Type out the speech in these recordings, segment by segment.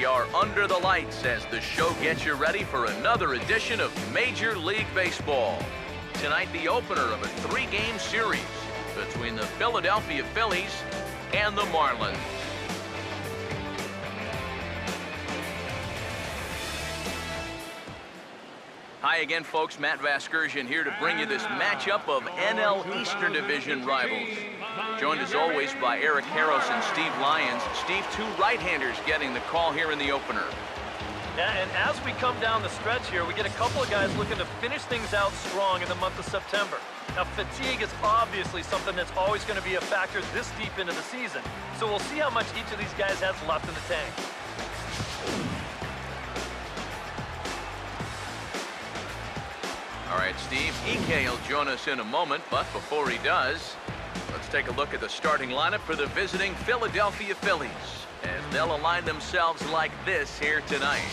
We are under the lights as the show gets you ready for another edition of Major League Baseball. Tonight, the opener of a 3-game series between the Philadelphia Phillies and the Marlins. Hi again, folks. Matt Vasgersian here to bring you this matchup of NL Eastern Division rivals. Joined as always by Eric Harros and Steve Lyons. Steve, 2 right-handers getting the call here in the opener. Yeah, and as we come down the stretch here, we get a couple of guys looking to finish things out strong in the month of September. Now, fatigue is obviously something that's always going to be a factor this deep into the season. So we'll see how much each of these guys has left in the tank. All right, Steve, EK will join us in a moment, but before he does, let's take a look at the starting lineup for the visiting Philadelphia Phillies, as they'll align themselves like this here tonight.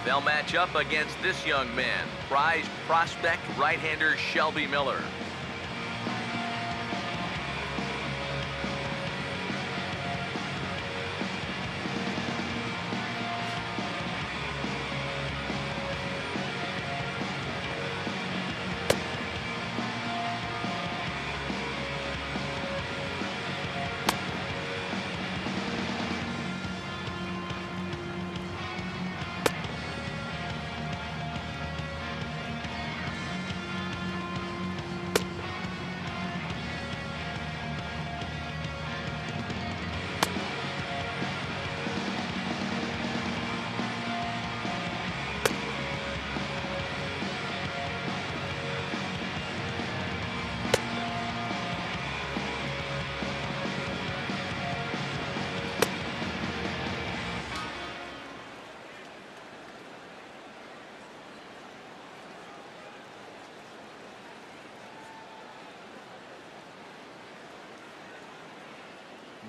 They'll match up against this young man, prized prospect right-hander Shelby Miller.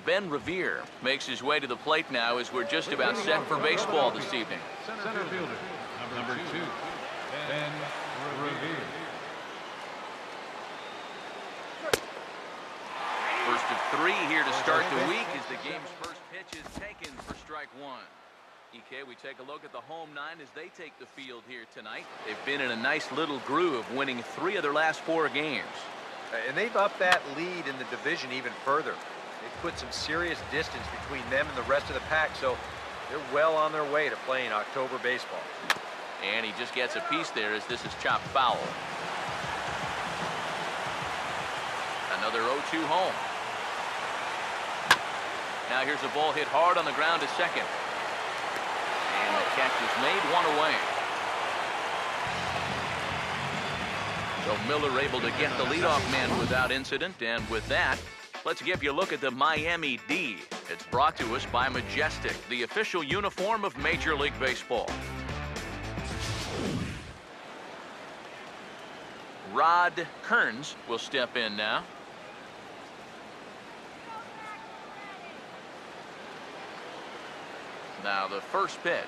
Ben Revere makes his way to the plate now as we're just about set for baseball this evening. Center fielder, number 2, Ben Revere. First of 3 here to start the week as the game's first pitch is taken for strike 1. EK, we take a look at the home 9 as they take the field here tonight. They've been in a nice little groove, winning 3 of their last 4 games. And they've upped that lead in the division even further. They've put some serious distance between them and the rest of the pack, so they're well on their way to playing October baseball. And he just gets a piece there as this is chopped foul. Another 0-2 home. Now here's a ball hit hard on the ground to second. And the catch is made, 1 away. So Miller able to get the leadoff man without incident, and with that, let's give you a look at the Miami D. It's brought to us by Majestic, the official uniform of Major League Baseball. Rod Kearns will step in now. Now the first pitch.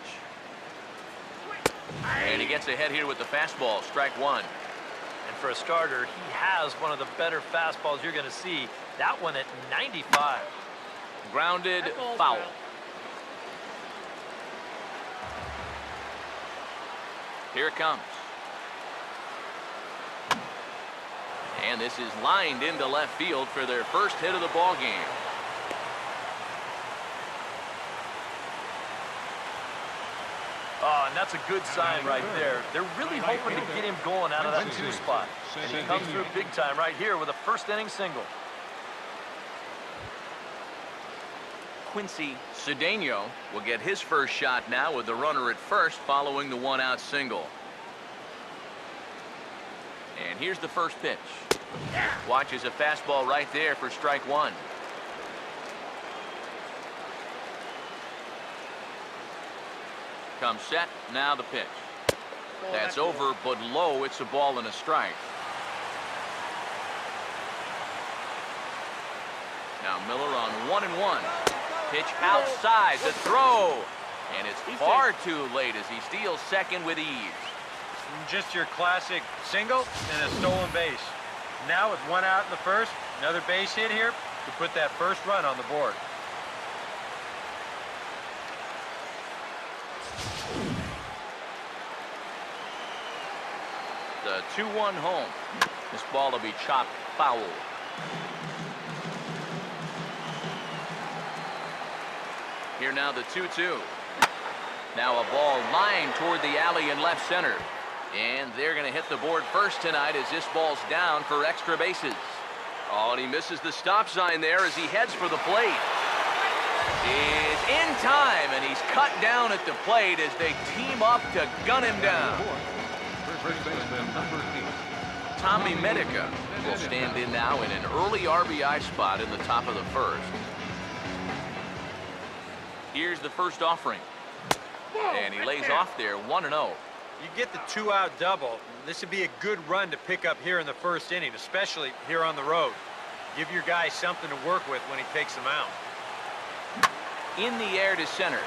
And he gets ahead here with the fastball, strike 1. And for a starter, he has one of the better fastballs you're going to see. That one at 95. Grounded, foul. Here it comes. And this is lined into left field for their first hit of the ball game. Oh, and that's a good sign right there. They're really hoping to get him going out of that 2 spot. And he comes through big time right here with a first-inning single. Quincy Cedeno will get his first shot now with the runner at first following the 1-out single. And here's the first pitch. Watches a fastball right there for strike 1. Comes set, now the pitch. That's over, but low. It's a ball and a strike. Now Miller on 1-1. Pitch outside, the throw. And it's far too late as he steals second with ease. Just your classic single and a stolen base. Now with 1 out in the first, another base hit here to put that first run on the board. The 2-1 home. This ball will be chopped foul. Here now the 2-2. Now a ball lined toward the alley in left center. And they're going to hit the board first tonight as this ball's down for extra bases. Oh, and he misses the stop sign there as he heads for the plate. Is in time, and he's cut down at the plate as they team up to gun him down. First baseman, number 8. Tommy Medica will stand in now in an early RBI spot in the top of the first. Here's the first offering. And he lays off there, 1-0. You get the 2-out double. This would be a good run to pick up here in the first inning, especially here on the road. Give your guy something to work with when he takes them out. In the air to center.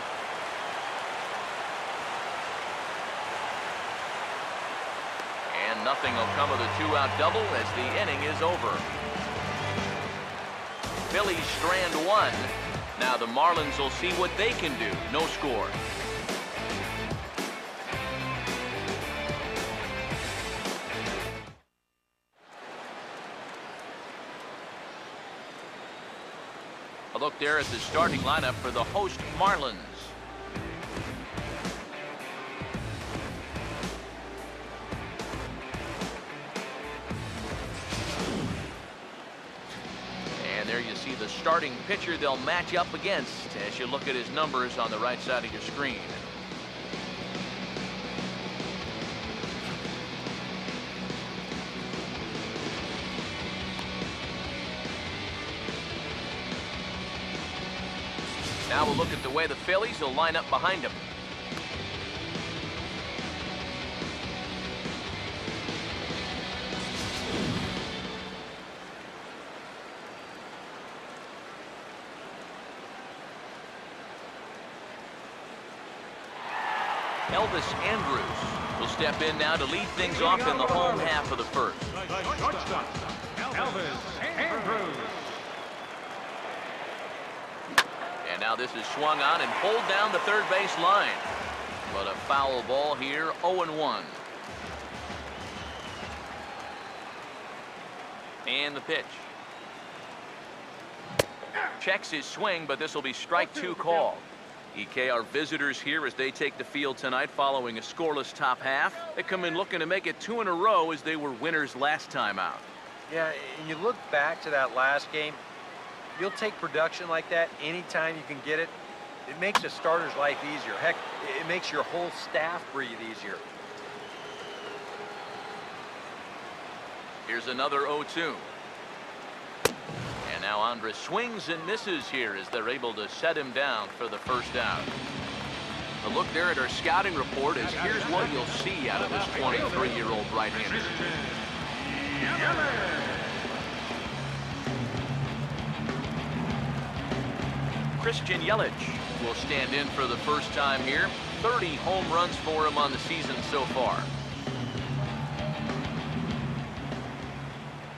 And nothing will come of the 2-out double as the inning is over. Phillies strand one. Now the Marlins will see what they can do. No score. A look there at the starting lineup for the host Marlins. And there you see the starting pitcher they'll match up against as you look at his numbers on the right side of your screen. Now we'll look at the way the Phillies will line up behind him. Elvis Andrews will step in now to lead things off in the home half of the first. Shortstop, Elvis Andrews. And now this is swung on and pulled down the third base line. But a foul ball here, 0-1. And the pitch. Checks his swing, but this will be strike two call. EK, our visitors here as they take the field tonight following a scoreless top half. They come in looking to make it 2 in a row as they were winners last time out. Yeah, and you look back to that last game, you'll take production like that anytime you can get it. It makes a starter's life easier. Heck, it makes your whole staff breathe easier. Here's another 0-2. And now Andres swings and misses here as they're able to set him down for the first out. A look there at our scouting report is here's what you'll see out of this 23-year-old right-hander. Christian Yelich will stand in for the first time here. 30 home runs for him on the season so far.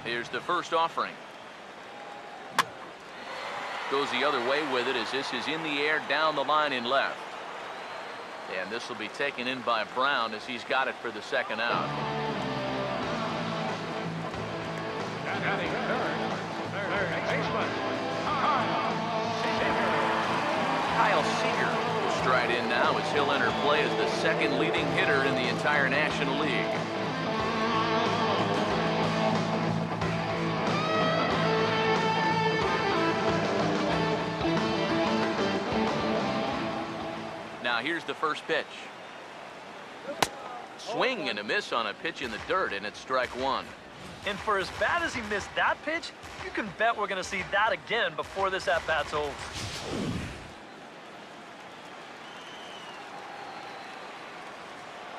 Here's the first offering. Goes the other way with it as this is in the air down the line in left. And this will be taken in by Brown as he's got it for the second out. Kyle Seager will stride in now as he'll enter play as the second leading hitter in the entire National League. Now here's the first pitch. Swing and a miss on a pitch in the dirt, and it's strike one. And for as bad as he missed that pitch, you can bet we're going to see that again before this at-bat's over.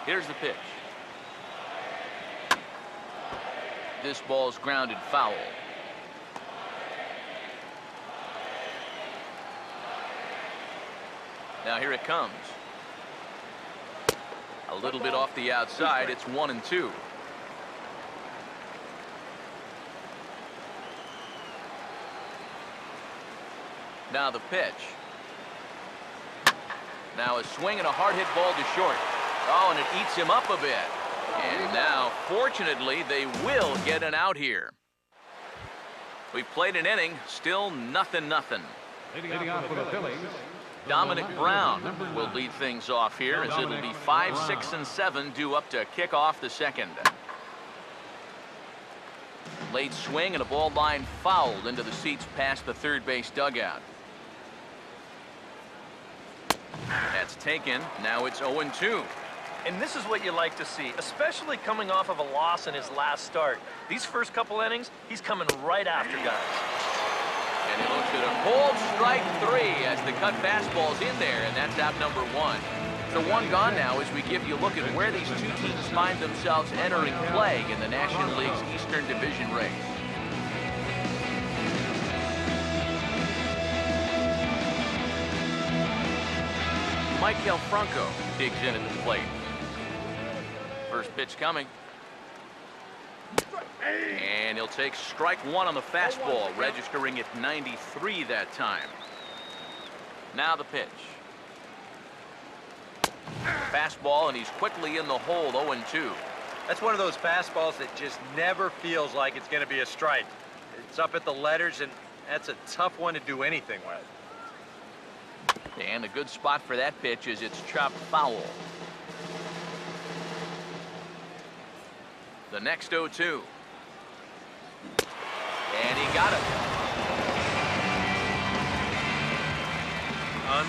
Here's the pitch. This ball's grounded foul. Now here it comes. A little bit off the outside. It's 1-2. Now the pitch. Now a swing and a hard hit ball to short. Oh, and it eats him up a bit. And now, fortunately, they will get an out here. We've played an inning, still nothing. Leading off for the Phillies. Dominic Brown will lead things off here as it'll be 5, 6, and 7 due up to kick off the second. Late swing and a ball line fouled into the seats past the third base dugout. That's taken. Now it's 0-2. And this is what you like to see, especially coming off of a loss in his last start. These first couple innings, he's coming right after guys. And he looks at a cold strike 3 as the cut fastball's in there, and that's out number 1. So 1 gone now as we give you a look at where these two teams find themselves entering play in the National League's Eastern Division race. Michael Franco digs in at the plate. First pitch coming. And he'll take strike 1 on the fastball, registering at 93 that time. Now the pitch. Fastball, and he's quickly in the hole, 0-2. That's one of those fastballs that just never feels like it's going to be a strike. It's up at the letters, and that's a tough one to do anything with. And a good spot for that pitch is it's chopped foul. The next 0-2. And he got it.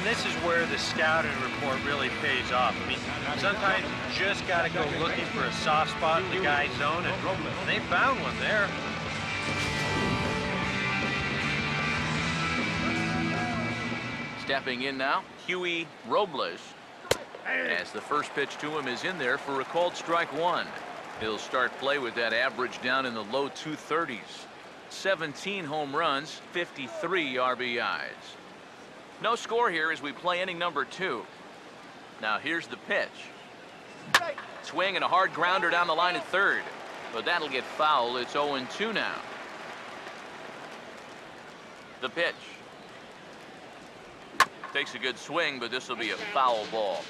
This is where the scouting report really pays off. I mean, sometimes you just got to go looking for a soft spot in the guy's zone, and they found one there. Stepping in now, Huey Robles. As the first pitch to him is in there for a called strike 1. He'll start play with that average down in the low 230s. 17 home runs, 53 RBIs. No score here as we play inning number 2. Now here's the pitch. Swing and a hard grounder down the line at third. But that'll get foul. It's 0-2 now. The pitch. Takes a good swing, but this will be a foul ball.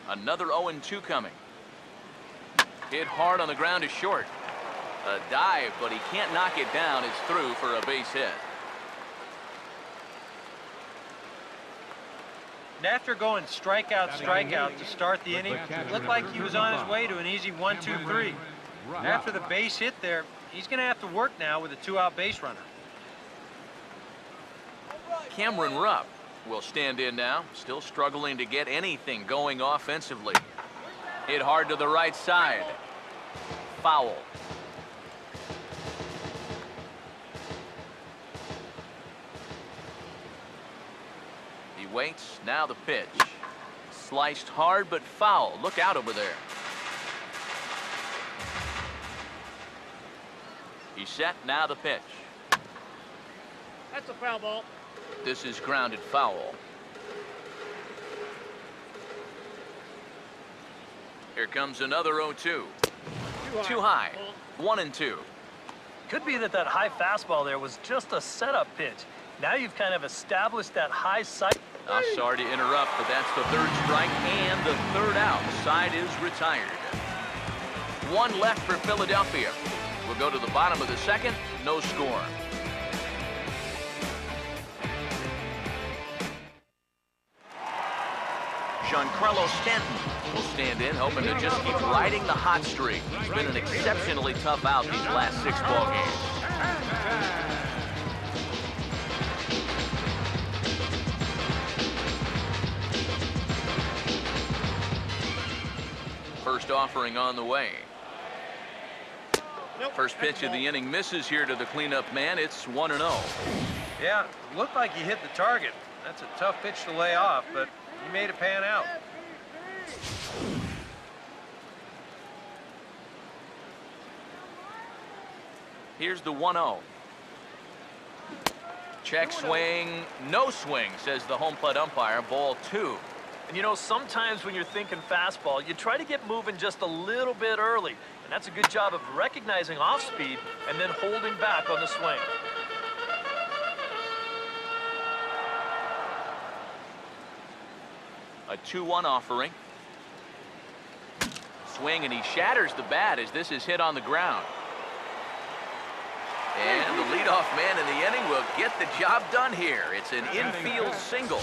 Another 0-2 coming. Hit hard on the ground is short. A dive, but he can't knock it down. It's through for a base hit. And after going strikeout to start the inning, it looked like he was on his way to an easy 1-2-3. After the base hit there, he's going to have to work now with a 2-out base runner. Cameron Rupp will stand in now, still struggling to get anything going offensively. Hit hard to the right side. Foul. He waits. Now the pitch. Sliced hard but foul. Look out over there. He's set. Now the pitch. That's a foul ball. This is grounded foul. Here comes another 0-2. Too high. 1-2. Could be that high fastball there was just a setup pitch. Now you've kind of established that high side. Sorry to interrupt, but that's the third strike and the third out. Side is retired. 1 left for Philadelphia. We'll go to the bottom of the second. No score. Giancarlo Stanton will stand in, hoping to just keep riding the hot streak. It's been an exceptionally tough out these last 6 ball games. First offering on the way. First pitch of the inning misses here to the cleanup man. It's 1-0. Yeah, looked like he hit the target. That's a tough pitch to lay off, but he made it pan out. Here's the 1-0. Check swing, no swing, says the home plate umpire. Ball 2. And you know, sometimes when you're thinking fastball, you try to get moving just a little bit early. And that's a good job of recognizing off speed and then holding back on the swing. A 2-1 offering. Swing, and he shatters the bat as this is hit on the ground. And the leadoff man in the inning will get the job done here. It's an infield single.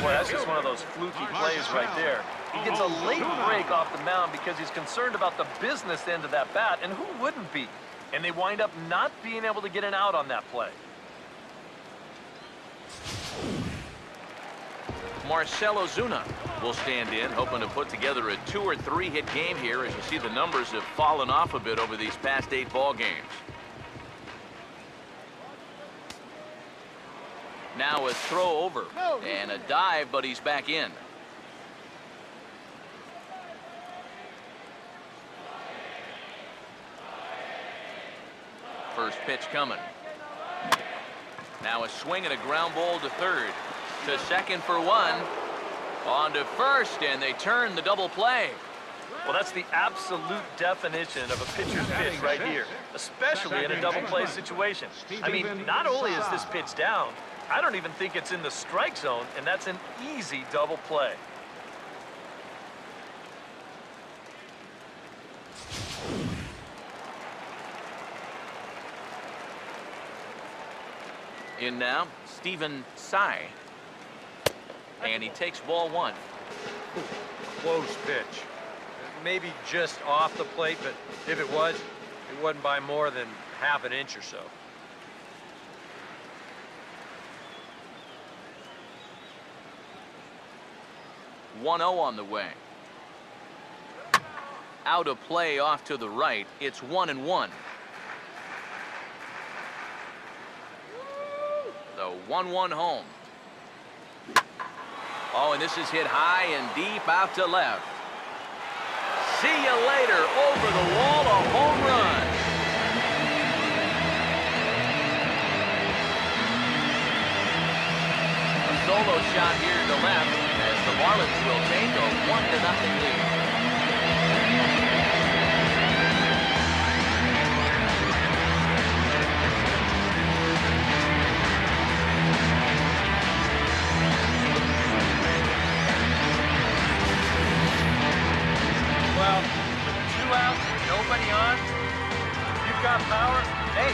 Boy, that's just one of those fluky plays right there. He gets a late break off the mound because he's concerned about the business end of that bat, and who wouldn't be? And they wind up not being able to get an out on that play. Marcell Ozuna will stand in, hoping to put together a 2 or 3 hit game here, as you see the numbers have fallen off a bit over these past 8 ball games. Now a throw over and a dive, but he's back in. First pitch coming. Now a swing and a ground ball to third. To second for 1. On to first, and they turn the double play. Well, that's the absolute definition of a pitcher's pitch right here, especially in a double play situation. I mean, not only is this pitch down, I don't even think it's in the strike zone, and that's an easy double play. In now, Stephen Tsai. And he takes ball 1. Close pitch. Maybe just off the plate, but if it was, it wasn't by more than half an inch or so. One 0 on the way. Out of play off to the right. It's 1-1. The 1-1 home. Oh, and this is hit high and deep out to left. See you later. Over the wall, a home run. A solo shot here to left as the Marlins will take a 1-0 lead. Well, with 2 outs, nobody on, if you've got power, hey,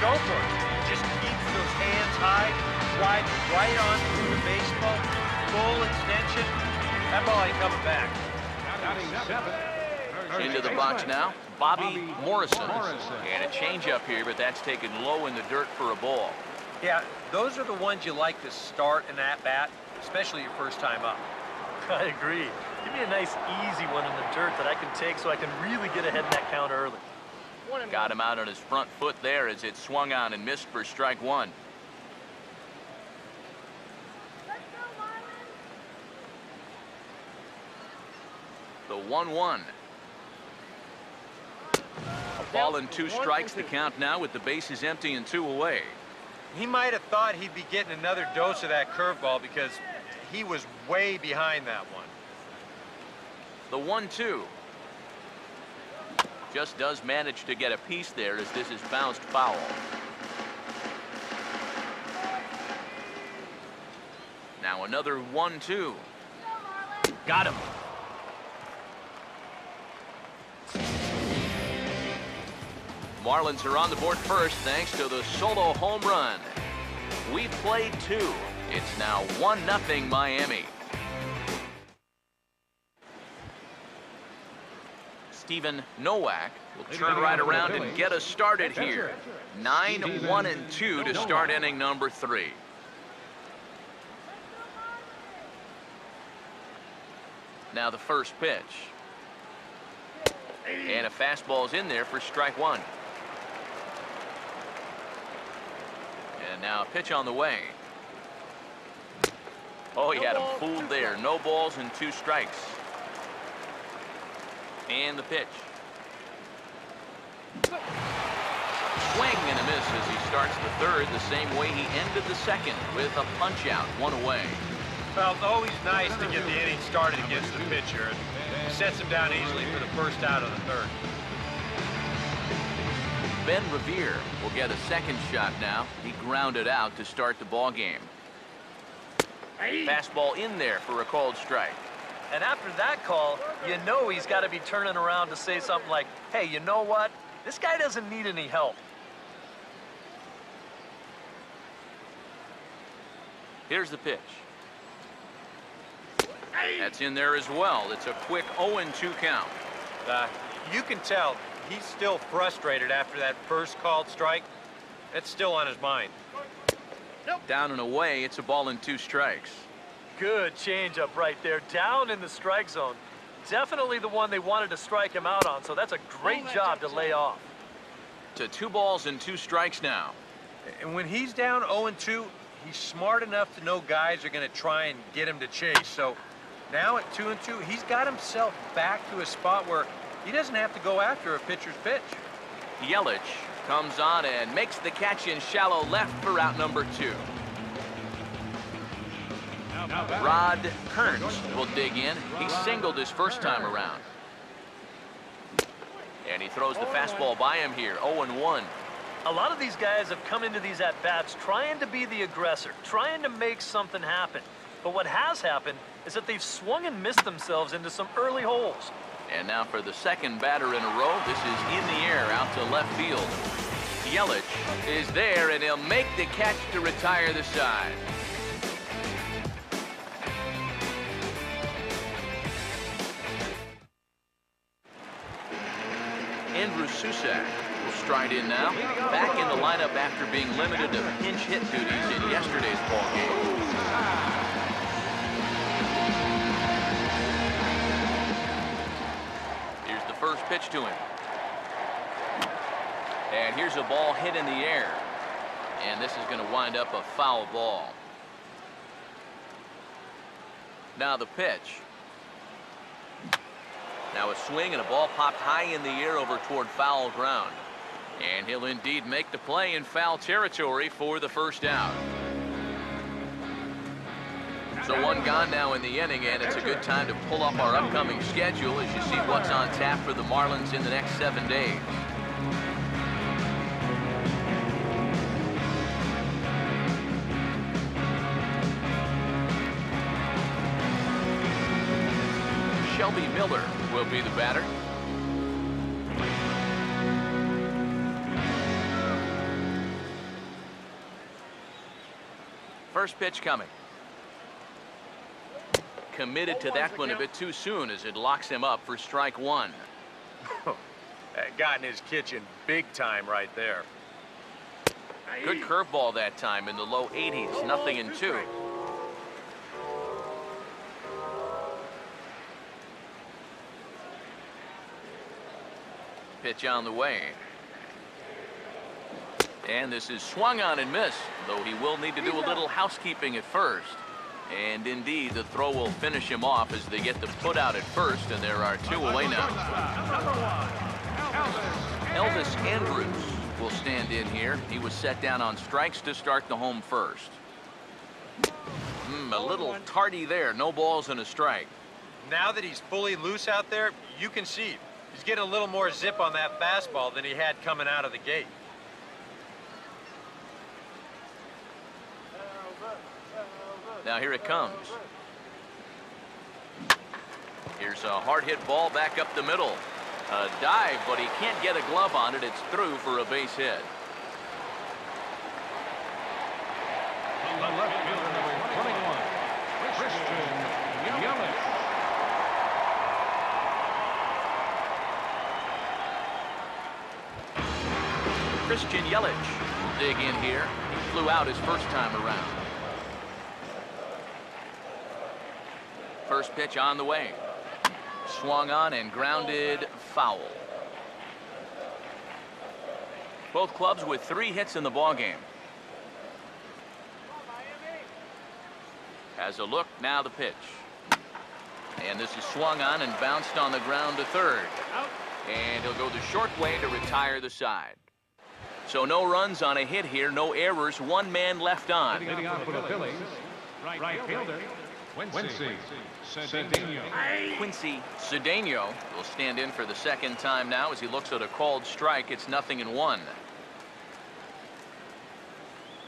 go for it. Just keep those hands high, drive right on through the baseball, full extension. That ball ain't coming back. Into the box now, Bobby Morrison. And a changeup here, but that's taken low in the dirt for a ball. Yeah, those are the ones you like to start in that bat, especially your first time up. I agree. Give me a nice, easy one in the dirt that I can take so I can really get ahead in that count early. Got him out on his front foot there as it swung on and missed for strike 1. The 1-1. A ball and 2 strikes to count now with the bases empty and 2 away. He might have thought he'd be getting another dose of that curveball because he was way behind that one. The 1-2. Just does manage to get a piece there as this is bounced foul. Now another 1-2. Got him. Marlins are on the board first thanks to the solo home run. We've played 2. It's now 1-0 Miami. Stephen Nowak will turn right around and get us started here. 9-1-2 to start inning number 3. Now the first pitch. And a fastball's in there for strike 1. And now a pitch on the way. Oh, he had him fooled there. No balls and 2 strikes. And the pitch. Swing and a miss as he starts the 3rd the same way he ended the 2nd with a punch out, 1 away. Well, it's always nice to get the inning started against the pitcher. It sets him down easily for the first out of the 3rd. Ben Revere will get a 2nd shot now. He grounded out to start the ball game. Fastball in there for a called strike. And after that call, you know he's got to be turning around to say something like, hey, you know what? This guy doesn't need any help. Here's the pitch. That's in there as well. It's a quick 0-2 count. You can tell he's still frustrated after that first called strike. It's still on his mind. Down and away, it's a ball and 2 strikes. Good changeup right there, down in the strike zone. Definitely the one they wanted to strike him out on, so that's a great job to lay off. To 2 balls and 2 strikes now. And when he's down 0-2, he's smart enough to know guys are going to try and get him to chase. So now at 2-2, he's got himself back to a spot where he doesn't have to go after a pitcher's pitch. Yelich comes on and makes the catch in shallow left for out number 2. Rod Kearns will dig in. He singled his first time around. And he throws the fastball by him here, 0-1. A lot of these guys have come into these at-bats trying to be the aggressor, trying to make something happen. But what has happened is that they've swung and missed themselves into some early holes. And now for the second batter in a row, this is in the air out to left field. Yelich is there, and he'll make the catch to retire the side. Andrew Susak will stride in now, back in the lineup after being limited to pinch hit duties in yesterday's ball game. Here's the first pitch to him. And here's a ball hit in the air. And this is going to wind up a foul ball. Now the pitch. Now a swing and a ball popped high in the air over toward foul ground. And he'll indeed make the play in foul territory for the first out. So 1 gone now in the inning, and it's a good time to pull up our upcoming schedule as you see what's on tap for the Marlins in the next 7 days. Shelby Miller will be the batter. First pitch coming. Committed to that one a bit too soon as it locks him up for strike 1. Got in his kitchen big time right there. Good curveball that time in the low 80s, 0-2. Pitch on the way. And this is swung on and missed, though he will need to do a little housekeeping at first. And indeed, the throw will finish him off as they get the put out at first, and there are 2 away now. Elvis Andrus will stand in here. He was set down on strikes to start the home first. A little tardy there. No balls and a strike. Now that he's fully loose out there, you can see he's getting a little more zip on that fastball than he had coming out of the gate. Now here it comes. Here's a hard hit ball back up the middle. A dive, but he can't get a glove on it. It's through for a base hit. The left fielder, number 21, Christian Yelich. Christian Yelich will dig in here. He flew out his first time around. First pitch on the way. Swung on and grounded foul. Both clubs with 3 hits in the ballgame. Has a look, now the pitch. And this is swung on and bounced on the ground to third. And he'll go the short way to retire the side. So no runs on a hit here, no errors, 1 man left on. Leading on for the Phillies, right fielder, Quincy Cedeno. Quincy Cedeno will stand in for the second time now as he looks at a called strike. It's 0-1.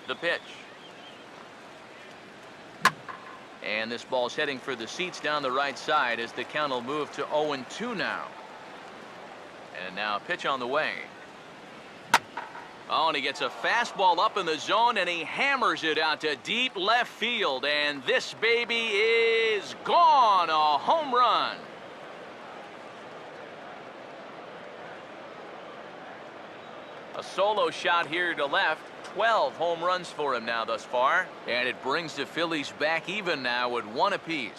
The pitch. And this ball's heading for the seats down the right side as the count will move to 0-2 now. And now a pitch on the way. Oh, and he gets a fastball up in the zone, and he hammers it out to deep left field. And this baby is gone. A home run. A solo shot here to left. 12 home runs for him now thus far. And it brings the Phillies back even now with 1 apiece.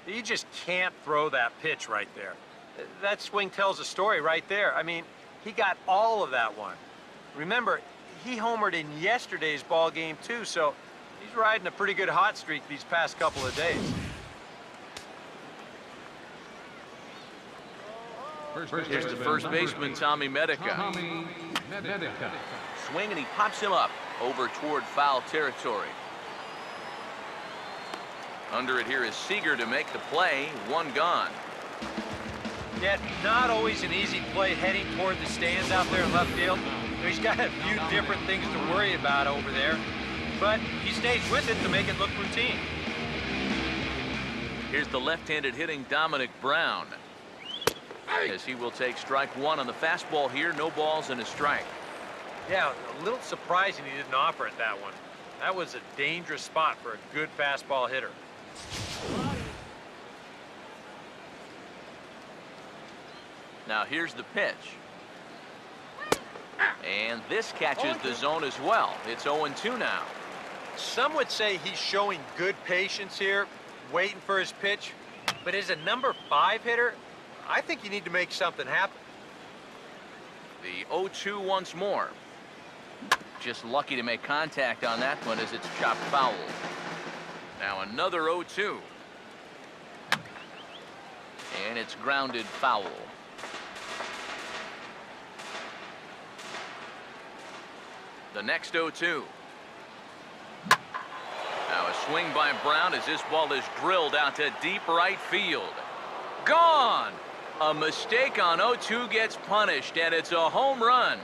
You just can't throw that pitch right there. That swing tells a story right there. I mean, he got all of that one. Remember, he homered in yesterday's ball game too, so he's riding a pretty good hot streak these past couple of days. Here's the first baseman, Tommy Medica. Swing, and he pops him up over toward foul territory. Under it here is Seager to make the play. 1 gone. Yet not always an easy play heading toward the stands out there in left field. He's got a few different things to worry about over there, but he stays with it to make it look routine. Here's the left-handed hitting Dominic Brown, as he will take strike 1 on the fastball here. No balls and a strike. Yeah, a little surprising he didn't offer it that one. That was a dangerous spot for a good fastball hitter. Now here's the pitch. And this catches the zone as well. It's 0-2 now. Some would say he's showing good patience here, waiting for his pitch. But as a number 5 hitter, I think you need to make something happen. The 0-2 once more. Just lucky to make contact on that one as it's chopped foul. Now another 0-2. And it's grounded foul. The next 0-2. Now a swing by Brown as this ball is drilled out to deep right field. Gone! A mistake on 0-2 gets punished, and it's a home run.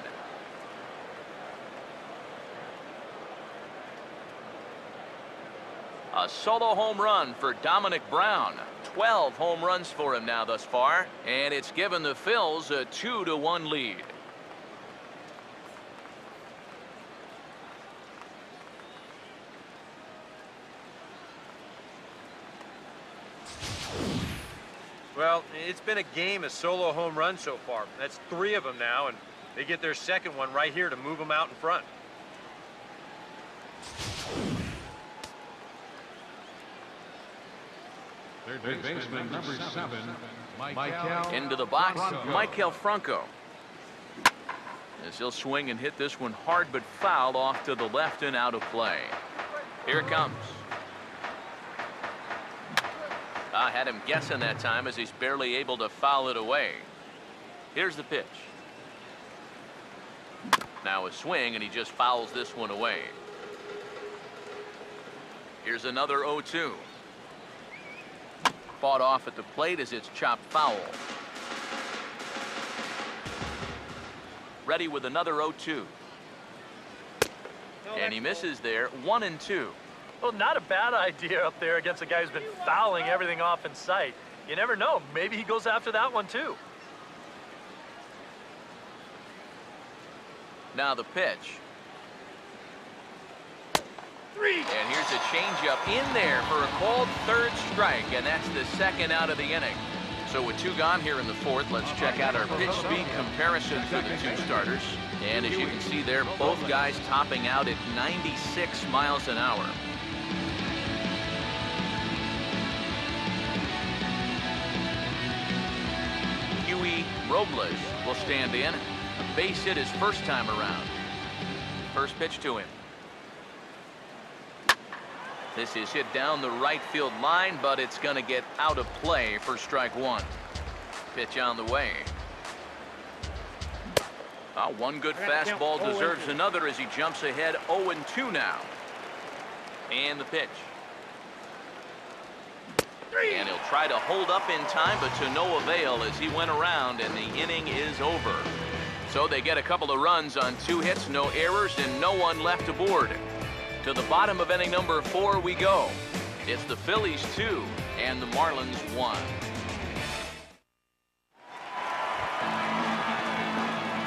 A solo home run for Dominic Brown. 12 home runs for him now thus far, and it's given the Phils a 2-1 lead. Well, it's been a game of solo home runs so far. That's 3 of them now, and they get their second one right here to move them out in front. Third baseman, number 7, Michael. Into the box, Michael Franco. As he'll swing and hit this one hard but foul off to the left and out of play. Here it comes. I had him guessing that time as he's barely able to foul it away. Here's the pitch. Now a swing, and he just fouls this one away. Here's another 0-2. Fought off at the plate as it's chopped foul. Ready with another 0-2. And he misses there. 1-2. Well, not a bad idea up there against a guy who's been fouling everything off in sight. You never know. Maybe he goes after that one, too. Now the pitch. And here's a changeup in there for a called 3rd strike, and that's the 2nd out of the inning. So with 2 gone here in the 4th, let's check out our pitch speed comparison for the 2 starters. And as you can see there, both guys topping out at 96 miles an hour. Huey Robles will stand in. A base hit his first time around. First pitch to him. This is hit down the right field line, but it's going to get out of play for strike 1. Pitch on the way. One good fastball deserves another as he jumps ahead. 0-2 now. And the pitch. And he'll try to hold up in time, but to no avail as he went around, and the inning is over. So they get a couple of runs on 2 hits, no errors, and no one left aboard. To the bottom of inning number 4 we go. It's the Phillies 2 and the Marlins 1.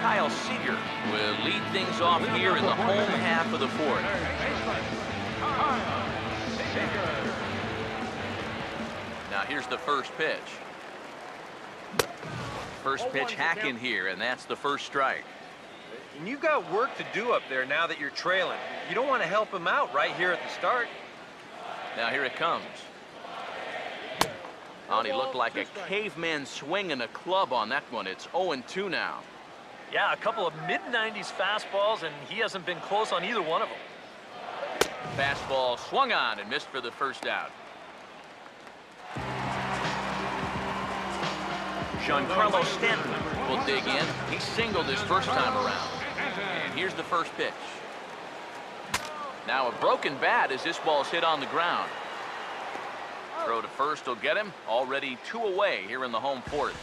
Kyle Seager will lead things off here in the home half of the 4th. Now here's the first pitch. First pitch hack in here, and that's the first strike. And you've got work to do up there now that you're trailing. You don't want to help him out right here at the start. Now here it comes. Oh, and he looked like a caveman swinging a club on that one. It's 0-2 now. Yeah, a couple of mid-90s fastballs, and he hasn't been close on either one of them. Fastball swung on and missed for the first out. Giancarlo Stanton will dig in. He singled his first time around. And here's the first pitch. Now a broken bat as this ball's hit on the ground. Throw to first will get him. Already 2 away here in the home 4th.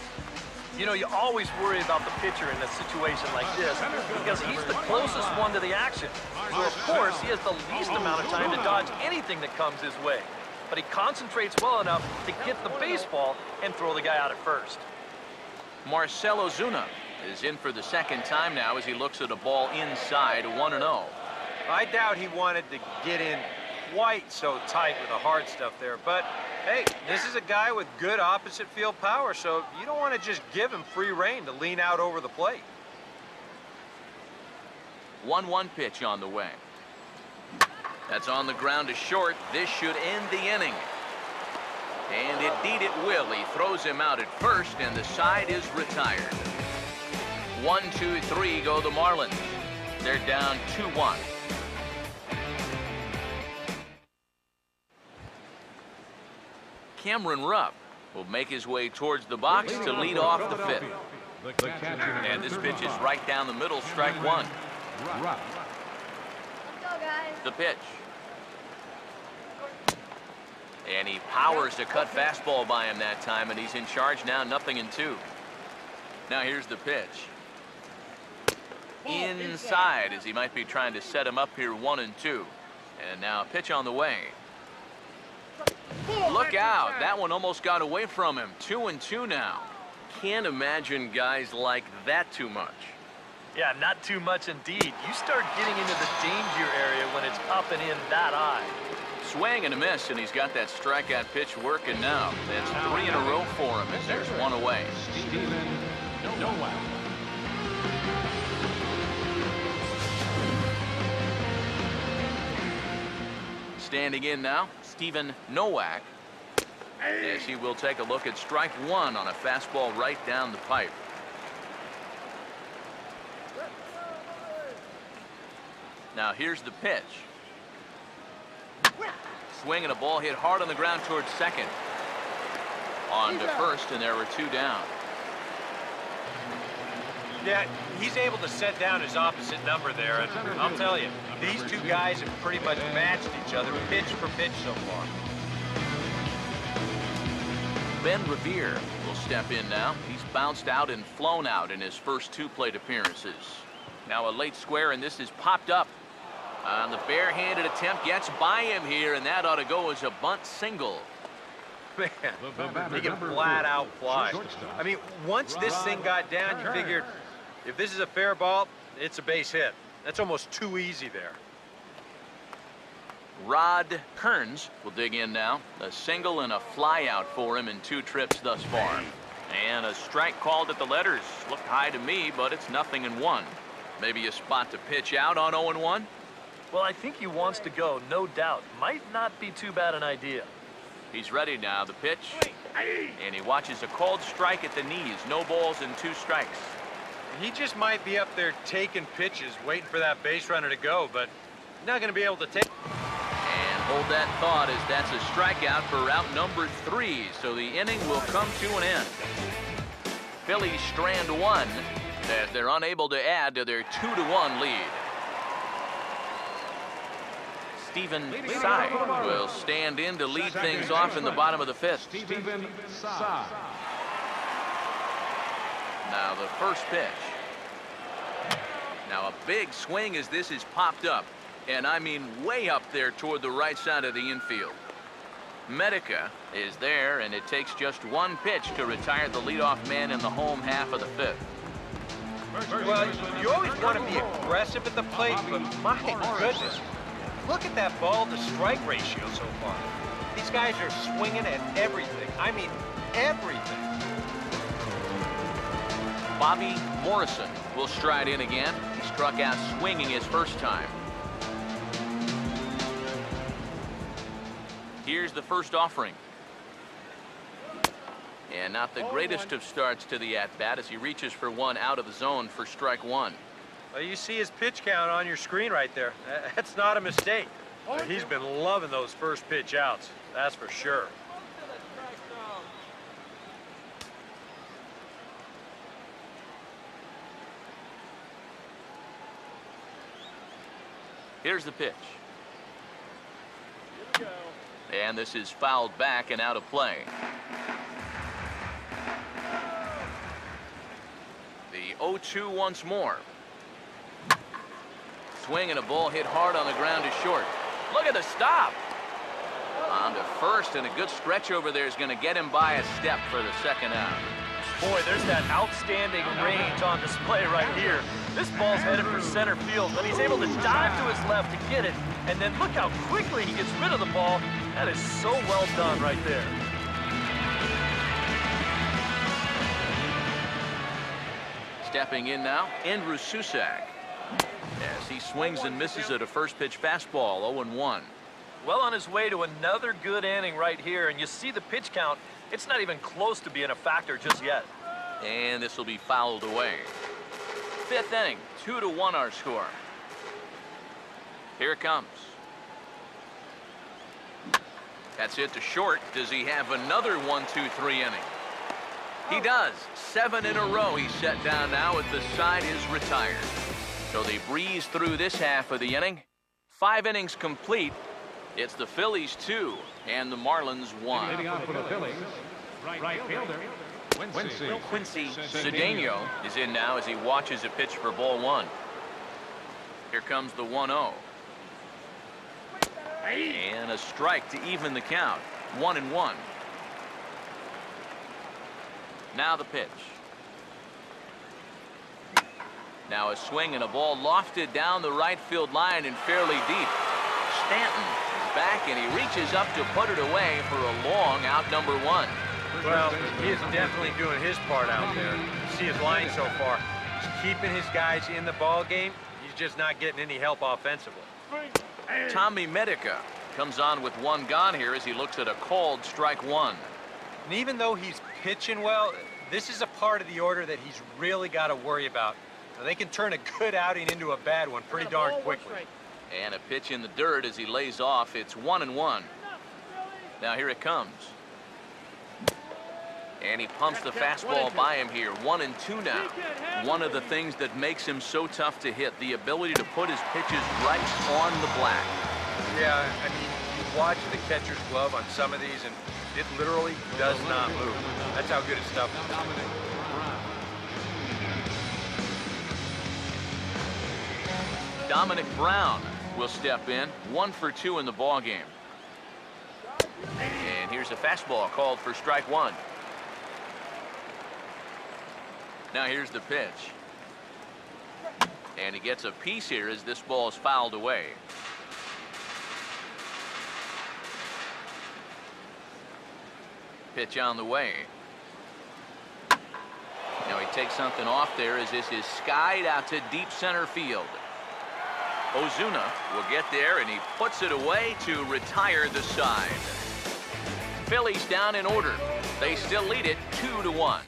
You know, you always worry about the pitcher in a situation like this because he's the closest one to the action. So, of course, he has the least amount of time to dodge anything that comes his way. But he concentrates well enough to get the baseball and throw the guy out at first. Marcell Ozuna is in for the second time now as he looks at a ball inside 1-0. I doubt he wanted to get in quite so tight with the hard stuff there, but hey, this is a guy with good opposite field power, so you don't want to just give him free rein to lean out over the plate. 1-1 pitch on the way. That's on the ground to short. This should end the inning. And indeed it will. He throws him out at first, and the side is retired. 1, 2, 3 go the Marlins. They're down 2-1. Cameron Rupp will make his way towards the box to lead off the 5th. And this pitch is right down the middle, strike 1. The pitch. And he powers a cut fastball by him that time, and he's in charge now, 0-2. Now here's the pitch. Inside, as he might be trying to set him up here, 1-2. And now a pitch on the way. Look out. That one almost got away from him. 2-2 now. Can't imagine guys like that too much. Yeah, not too much indeed. You start getting into the danger area when it's up and in that high. Swing and a miss, and he's got that strikeout pitch working now. That's 3 in a row for him as there's 1 away. Standing in now, Stephen Nowak, as he will take a look at strike 1 on a fastball right down the pipe. Now here's the pitch. Swing and a ball hit hard on the ground towards second. On to first, and there were 2 down. Yeah, he's able to set down his opposite number there, and I'll tell you, these 2 guys have pretty much matched each other pitch for pitch so far. Ben Revere will step in now. He's bounced out and flown out in his first 2 plate appearances. Now a late square, and this is popped up. On the barehanded attempt, gets by him here, and that ought to go as a bunt single. Man, he can flat out fly. I mean, once this thing got down, you figured if this is a fair ball, it's a base hit. That's almost too easy there. Rod Kearns will dig in now. A single and a fly out for him in 2 trips thus far. And a strike called at the letters. Looked high to me, but it's 0-1. Maybe a spot to pitch out on 0-1? Well, I think he wants to go, no doubt. Might not be too bad an idea. He's ready now, the pitch. And he watches a called strike at the knees. No balls and 2 strikes. He just might be up there taking pitches, waiting for that base runner to go, but not going to be able to take. And hold that thought, as that's a strikeout for route number 3. So the inning will come to an end. Phillies strand 1 as they're unable to add to their 2-1 lead. Stephen Sy will stand in to lead things off in the bottom of the 5th. Stephen Sy. Now the first pitch. Now a big swing as this is popped up, and I mean way up there toward the right side of the infield. Medica is there, and it takes just one pitch to retire the leadoff man in the home half of the 5th. Well, you always want to be aggressive at the plate, but my goodness, look at that ball-to-strike ratio so far. These guys are swinging at everything. I mean, everything. Bobby Morrison will stride in again. He struck out swinging his first time. Here's the first offering. And not the greatest of starts to the at-bat as he reaches for one out of the zone for strike one. Well, you see his pitch count on your screen right there. That's not a mistake. He's been loving those first pitch outs, that's for sure. Here's the pitch. And this is fouled back and out of play. The 0-2 once more. Swing and a ball hit hard on the ground is short. Look at the stop. On to first, and a good stretch over there is going to get him by a step for the second out. Boy, there's that outstanding range on display right here. This ball's headed for center field, but he's able to dive to his left to get it, and then look how quickly he gets rid of the ball. That is so well done right there. Stepping in now, Andrew Susak. As he swings and misses at a first pitch fastball, 0-1. Well on his way to another good inning right here, and you see the pitch count. It's not even close to being a factor just yet. And this will be fouled away. 5th inning, 2-1 our score. Here it comes. That's it to short. Does he have another 1-2-3 inning? He does. 7 in a row he's set down now as the side is retired. So they breeze through this half of the inning. 5 innings complete. It's the Phillies 2 and the Marlins 1. Leading off for the Phillies, right fielder, Quincy Cedeno is in now as he watches a pitch for ball 1. Here comes the 1-0. And a strike to even the count. 1-1. Now the pitch. Now a swing and a ball lofted down the right field line and fairly deep. Stanton is back and he reaches up to put it away for a long out number 1. Well, he is definitely doing his part out there. You see his line so far. He's keeping his guys in the ball game. He's just not getting any help offensively. Tommy Medica comes on with 1 gone here as he looks at a called strike 1. And even though he's pitching well, this is a part of the order that he's really got to worry about. Now, they can turn a good outing into a bad one pretty darn quickly. And a pitch in the dirt as he lays off. It's 1-1. Now here it comes. And he pumps the fastball by him here. 1-2 now. One of the things that makes him so tough to hit, the ability to put his pitches right on the black. Yeah, I mean, you watch the catcher's glove on some of these, and it literally does not move. That's how good his stuff is. Dominic Brown will step in. 1 for 2 in the ball game. And here's a fastball called for strike 1. Now here's the pitch. And he gets a piece here as this ball is fouled away. Pitch on the way. Now he takes something off there as this is skied out to deep center field. Ozuna will get there and he puts it away to retire the side. Phillies down in order. They still lead it 2-1.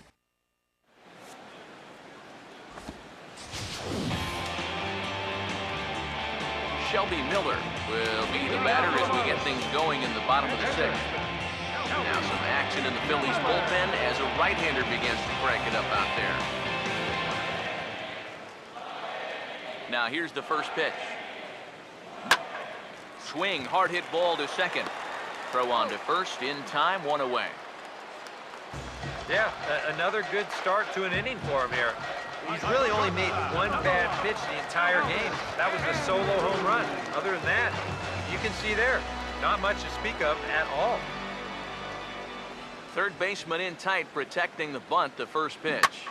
Shelby Miller will be the batter as we get things going in the bottom of the 6th. Now some action in the Phillies bullpen as a right-hander begins to crank it up out there. Now here's the first pitch. swing, hard hit ball to second. Throw on to first in time, one away. Yeah, another good start to an inning for him here. He's really only made one bad pitch the entire game. That was the solo home run. Other than that, you can see there, not much to speak of at all. Third baseman in tight, protecting the bunt, the first pitch.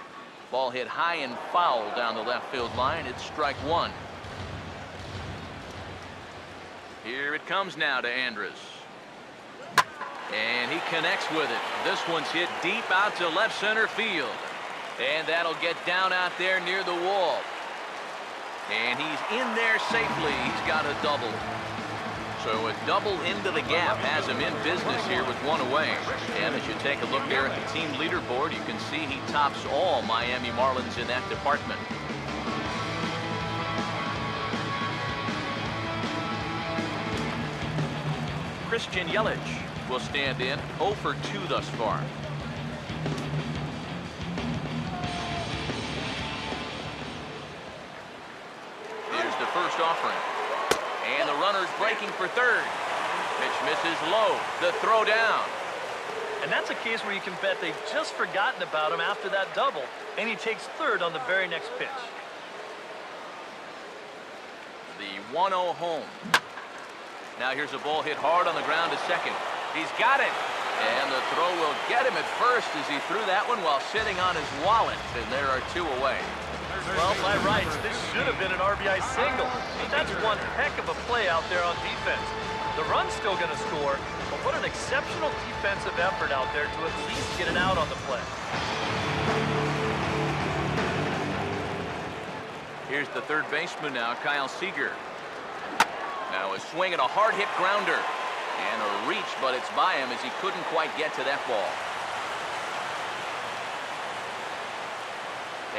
Ball hit high and foul down the left field line. It's strike one. Here it comes now to Andrus. And he connects with it. This one's hit deep out to left center field. And that'll get down out there near the wall. And he's in there safely. He's got a double. So a double into the gap has him in business here with one away. And as you take a look there at the team leaderboard, you can see he tops all Miami Marlins in that department. Christian Yelich will stand in, 0 for 2 thus far. Here's the first offering. And the runner's breaking for third. Pitch misses low. The throw down. And that's a case where you can bet they've just forgotten about him after that double, and he takes third on the very next pitch. The 1-0 home. Now here's a ball hit hard on the ground to second. He's got it. And the throw will get him at first as he threw that one while sitting on his wallet. And there are 2 away. Well, by rights, this should have been an RBI single. But that's one heck of a play out there on defense. The run's still going to score, but what an exceptional defensive effort out there to at least get it out on the play. Here's the third baseman now, Kyle Seager. Now a swing and a hard hit grounder. And a reach, but it's by him as he couldn't quite get to that ball.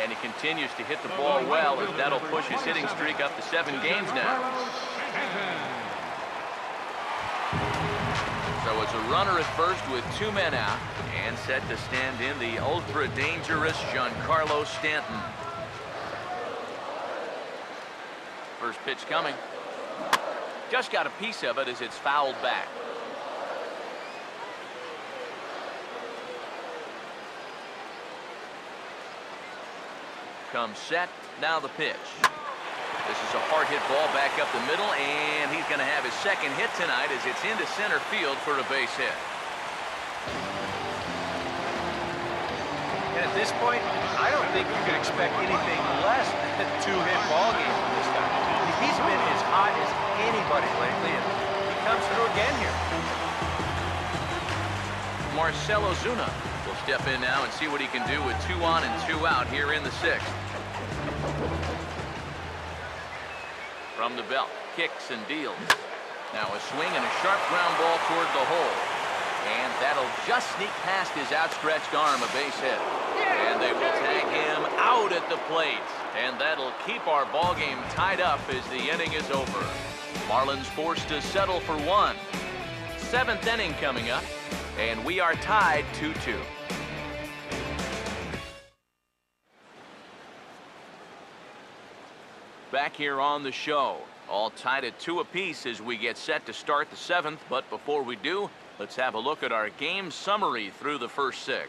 And he continues to hit the ball well, as that'll push his hitting streak up to 7 games now. So it's a runner at first with 2 men out, and set to stand in the ultra-dangerous Giancarlo Stanton. First pitch coming. Just got a piece of it as it's fouled back. Comes set, now the pitch. This is a hard hit ball back up the middle, and he's going to have his second hit tonight as it's into center field for a base hit. And at this point, I don't think you can expect anything less than 2-hit ball game from this guy. He's been as hot as anybody lately, and he comes through again here. Marcell Ozuna will step in now and see what he can do with 2 on and 2 out here in the 6th. From the belt, kicks and deals. Now a swing and a sharp ground ball toward the hole. And that'll just sneak past his outstretched arm, a base hit. And they will tag him out at the plate. And that'll keep our ball game tied up as the inning is over. Marlins forced to settle for 1. 7th inning coming up, and we are tied 2-2. Back here on the show, all tied at 2 apiece as we get set to start the 7th. But before we do, let's have a look at our game summary through the first 6.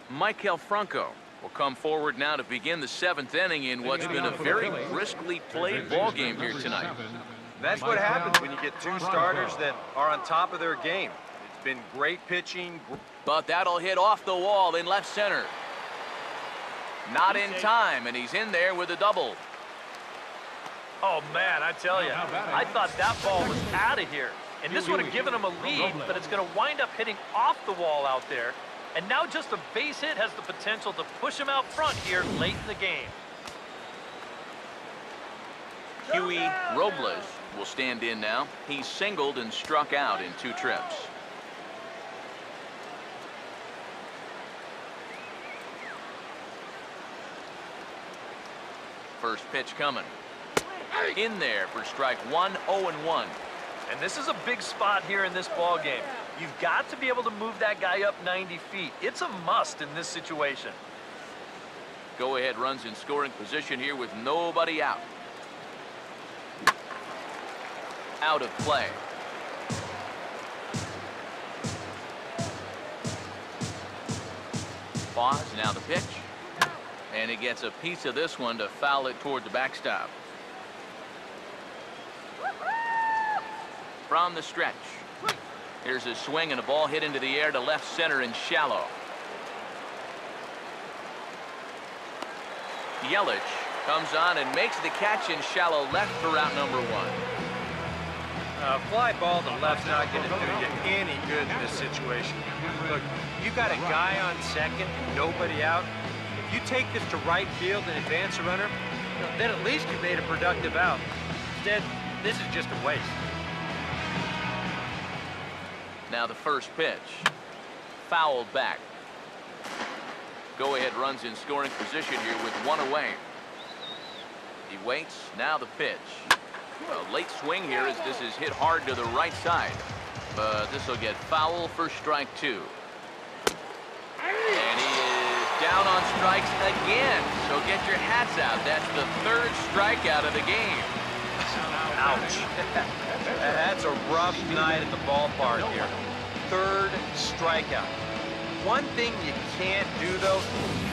Maikel Franco will come forward now to begin the 7th inning in what's been a very briskly played ball game here tonight. That's what happens when you get 2 starters that are on top of their game. It's been great pitching. But that'll hit off the wall in left center. Not in time, and he's in there with a double. Oh, man, I tell you, I thought that ball was out of here. And this would have given him a lead, but it's going to wind up hitting off the wall out there. And now just a base hit has the potential to push him out front here late in the game. Huey Robles will stand in now. He's singled and struck out in 2 trips. First pitch coming. In there for strike 1, 0-1. And this is a big spot here in this ball game. You've got to be able to move that guy up 90 feet. It's a must in this situation. Go-ahead runs in scoring position here with nobody out. out of play. Pause, now the pitch. And he gets a piece of this one to foul it toward the backstop. From the stretch. Here's a swing and a ball hit into the air to left center and shallow. Yelich comes on and makes the catch in shallow left for out number 1. Fly ball to left's not going to do you any good in this situation. Look, you got a guy on second and nobody out. If you take this to right field and advance a runner, then at least you made a productive out. Instead, this is just a waste. Now the first pitch. Fouled back. Go-ahead runs in scoring position here with 1 away. He waits. Now the pitch. A late swing here as this is hit hard to the right side. But this will get foul for strike 2. And he is down on strikes again. So get your hats out. That's the 3rd strikeout of the game. Ouch. That's a rough night at the ballpark here. 3rd strikeout. One thing you can't do, though,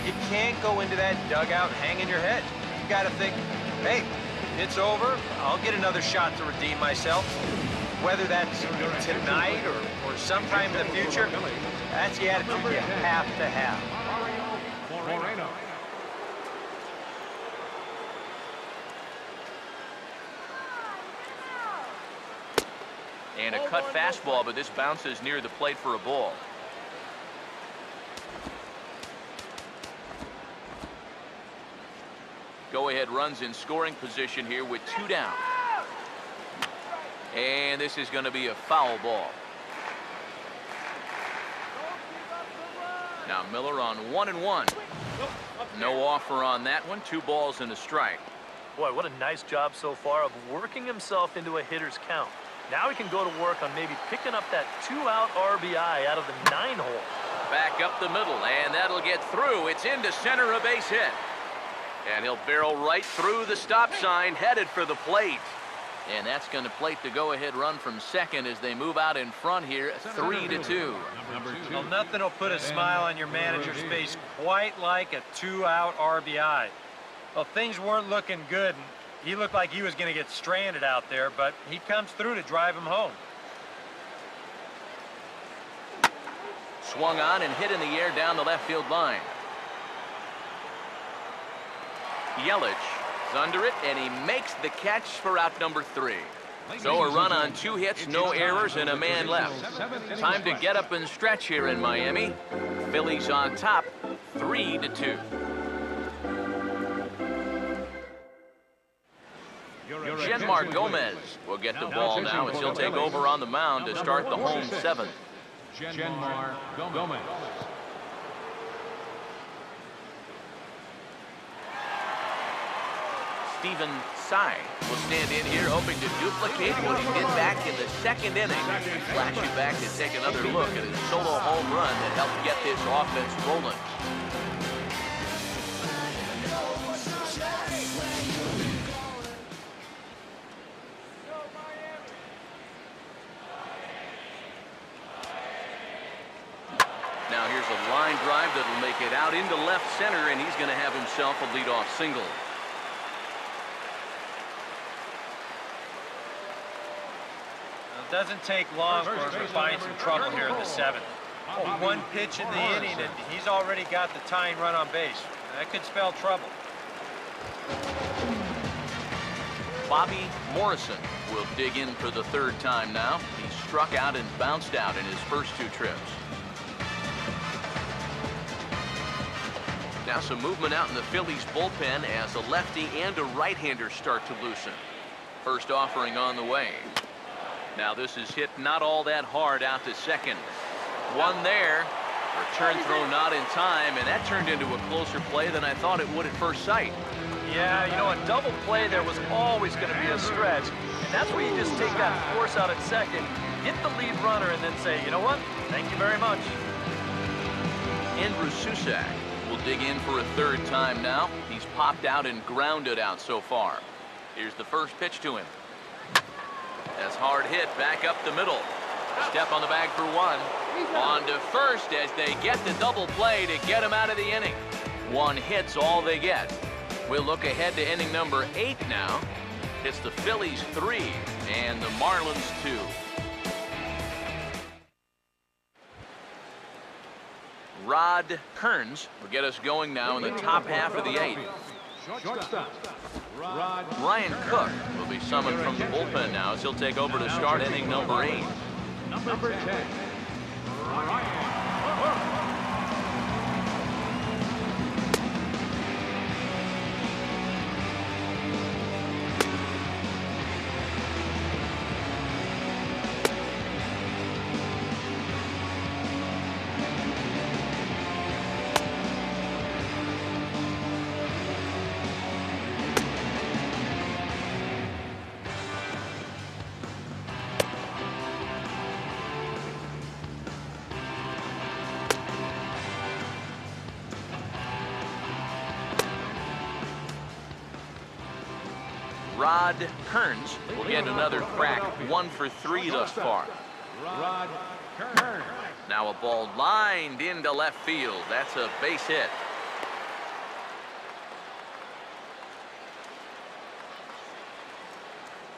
you can't go into that dugout hanging your head. You got to think, hey, it's over. I'll get another shot to redeem myself. Whether that's tonight or sometime in the future, that's the attitude you have to have. Moreno. And a cut fastball, but this bounces near the plate for a ball. Go-ahead runs in scoring position here with 2 down. And this is going to be a foul ball. Now Miller on 1-1. No offer on that one. 2 balls and a strike. Boy, what a nice job so far of working himself into a hitter's count. Now he can go to work on maybe picking up that 2-out RBI out of the 9-hole. Back up the middle, and that'll get through. It's into center, a base hit. And he'll barrel right through the stop sign, headed for the plate. And that's going to plate the go-ahead run from second as they move out in front here, 3-2. Well, nothing will put a smile on your manager's face quite like a 2-out RBI. Well, things weren't looking good, and he looked like he was going to get stranded out there, but he comes through to drive him home. Swung on and hit in the air down the left field line. Yelich is under it, and he makes the catch for out number 3. So a run on 2 hits, no errors, and a man left. Time to get up and stretch here in Miami. Phillies on top, 3-2. Genmar Gomez will get the ball now as he'll take over on the mound to start the home 7th. Genmar Gomez. Stephen Tsai will stand in here hoping to duplicate what he did back in the 2nd inning. Flash you back to take another look at his solo home run that helped get this offense rolling. Now here's a line drive that'll make it out into left center, and he's going to have himself a leadoff single. It doesn't take long for him to find some trouble here in the 7th. One pitch in the inning, and he's already got the tying run on base. That could spell trouble. Bobby Morrison will dig in for the 3rd time now. He struck out and bounced out in his first 2 trips. Now some movement out in the Phillies bullpen as a lefty and a right-hander start to loosen. First offering on the way. Now this is hit not all that hard out to second. One there. Return throw not in time, and that turned into a closer play than I thought it would at first sight. Yeah, you know, a double play there was always going to be a stretch. And that's where you just take that force out at second, hit the lead runner, and then say, you know what? Thank you very much. Andrew Susac will dig in for a 3rd time now. He's popped out and grounded out so far. Here's the first pitch to him. That's hard hit back up the middle. Step on the bag for one. On to first as they get the double play to get him out of the inning. One hit's all they get. We'll look ahead to inning number 8 now. It's the Phillies 3 and the Marlins 2. Rod Kearns will get us going now in the top half of the 8th. Shortstop. Ryan Cook will be summoned from the bullpen now as he'll take over to start inning number 8. Number 10. Ryan Cook. Rod Kearns will get another crack, 1 for 3 thus far. Rod Kearns. Now a ball lined into left field. That's a base hit.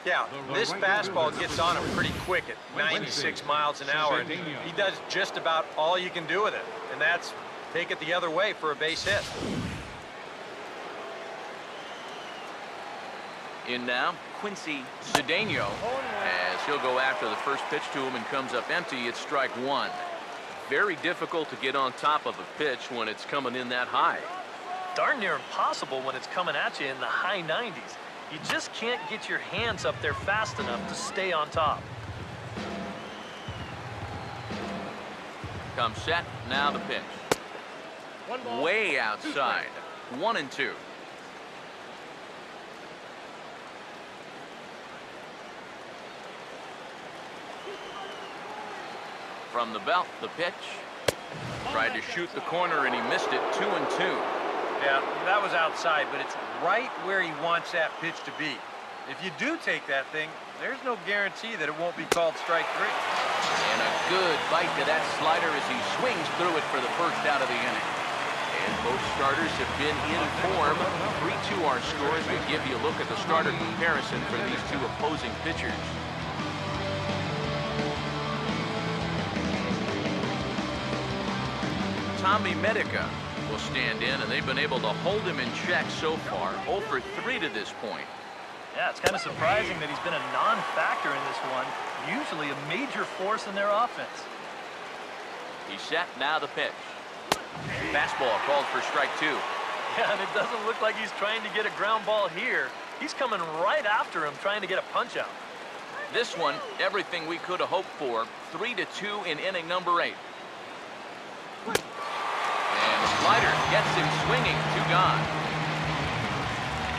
Yeah, this fastball gets on him pretty quick at 96 miles an hour, and he does just about all you can do with it, and that's take it the other way for a base hit. In now, Quincy Cedeno, as he'll go after the first pitch to him and comes up empty. It's strike 1. Very difficult to get on top of a pitch when it's coming in that high. Darn near impossible when it's coming at you in the high 90s. You just can't get your hands up there fast enough to stay on top. Comes set, now the pitch. Way outside, 1-2. From the belt, the pitch. Tried to shoot the corner and he missed it, 2-2. Yeah, that was outside, but it's right where he wants that pitch to be. If you do take that thing, there's no guarantee that it won't be called strike 3. And a good bite to that slider as he swings through it for the first out of the inning. And both starters have been in form. 3-2 our scores. We give you a look at the starter comparison for these two opposing pitchers. Tommy Medica will stand in, and they've been able to hold him in check so far. 0 for 3 to this point. Yeah, it's kind of surprising that he's been a non-factor in this one. Usually a major force in their offense. He's set, now the pitch. Fastball called for strike 2. Yeah, and it doesn't look like he's trying to get a ground ball here. He's coming right after him, trying to get a punch out. This one, everything we could have hoped for. 3-2 in inning number 8. And the slider gets him swinging, 2 gone.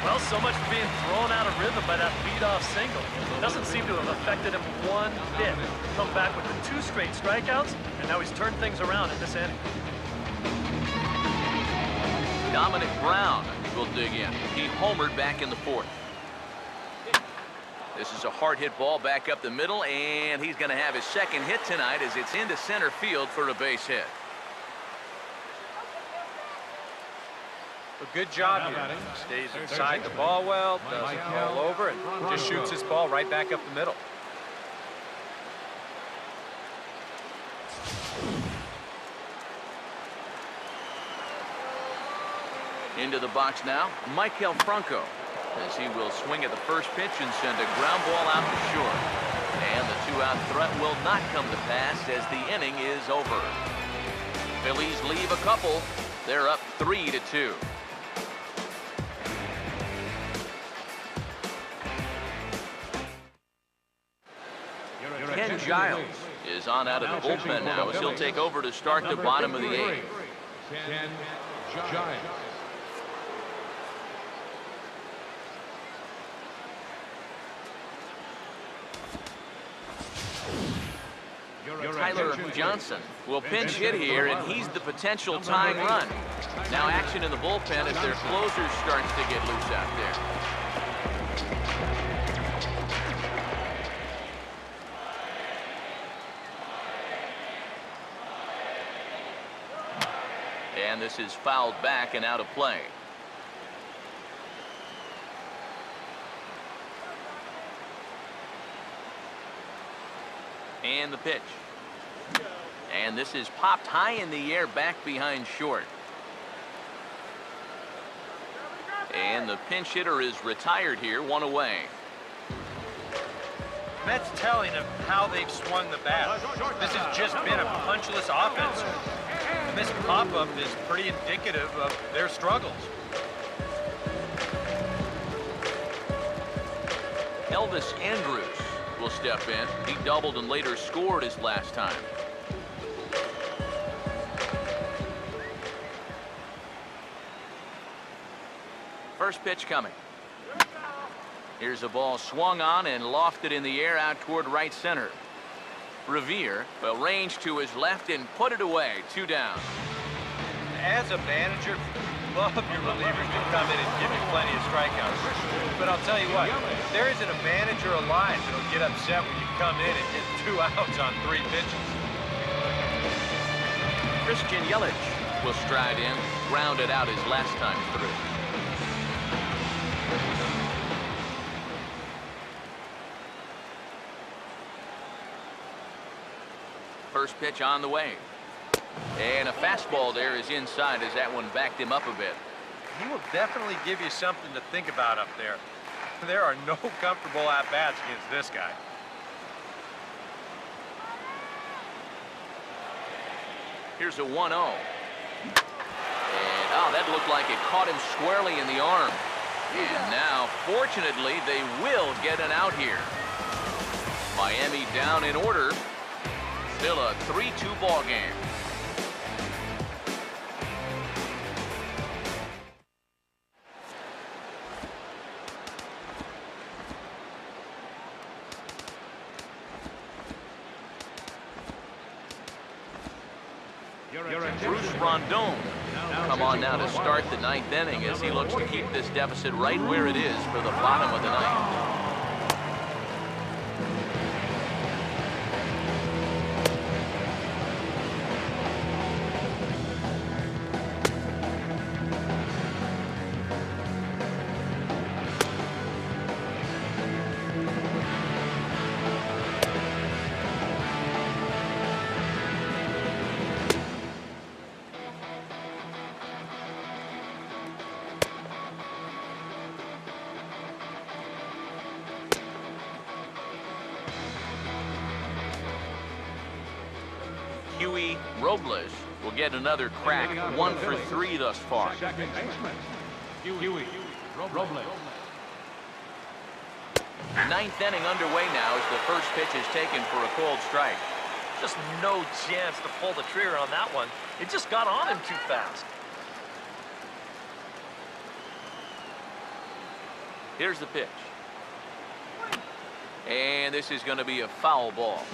Well, so much for being thrown out of rhythm by that leadoff single. Doesn't seem to have affected him one bit. Come back with the 2 straight strikeouts, and now he's turned things around in this inning. Dominic Brown will dig in. He homered back in the 4th. This is a hard hit ball back up the middle, and he's going to have his second hit tonight as it's into center field for a base hit. A good job here. Stays inside the ball well, doesn't roll over, and just shoots his ball right back up the middle. Into the box now, Michael Franco, as he will swing at the first pitch and send a ground ball out to short. And the 2-out threat will not come to pass as the inning is over. Phillies leave a couple. They're up 3-2. Ken Giles is on out of the bullpen now as he'll take over to start the bottom of the 8th. Ken Giles. Tyler Johnson will pinch hit here, and he's the potential tying run. Now action in the bullpen as their closer starts to get loose out there. And this is fouled back and out of play. And the pitch. And this is popped high in the air back behind short. And the pinch hitter is retired here, one away. That's telling of how they've swung the bat. This has just been a punchless offense. And this pop-up is pretty indicative of their struggles. Elvis Andrus will step in. He doubled and later scored his last time. First pitch coming. Here's a ball swung on and lofted in the air out toward right center. Revere will range to his left and put it away. 2 down. As a manager, love your relievers to come in and give you plenty of strikeouts. But I'll tell you what, there isn't a manager alive that'll get upset when you come in and hit 2 outs on 3 pitches. Christian Yelich will stride in, grounded out his last time through. First pitch on the way. And a fastball there is inside as that one backed him up a bit. He will definitely give you something to think about up there. There are no comfortable at-bats against this guy. Here's a 1-0. And, that looked like it caught him squarely in the arm. And now, fortunately, they will get an out here. Miami down in order. Still a 3-2 ball game. Bruce Rondon come on now to start the 9th inning as he looks to keep this deficit right where it is for the bottom of the 9th. Huey Robles will get another crack, 1 for 3 thus far. Second baseman, Huey Robles. 9th inning underway now as the first pitch is taken for a called strike. Just no chance to pull the trigger on that one. It just got on him too fast. Here's the pitch. And this is going to be a foul ball.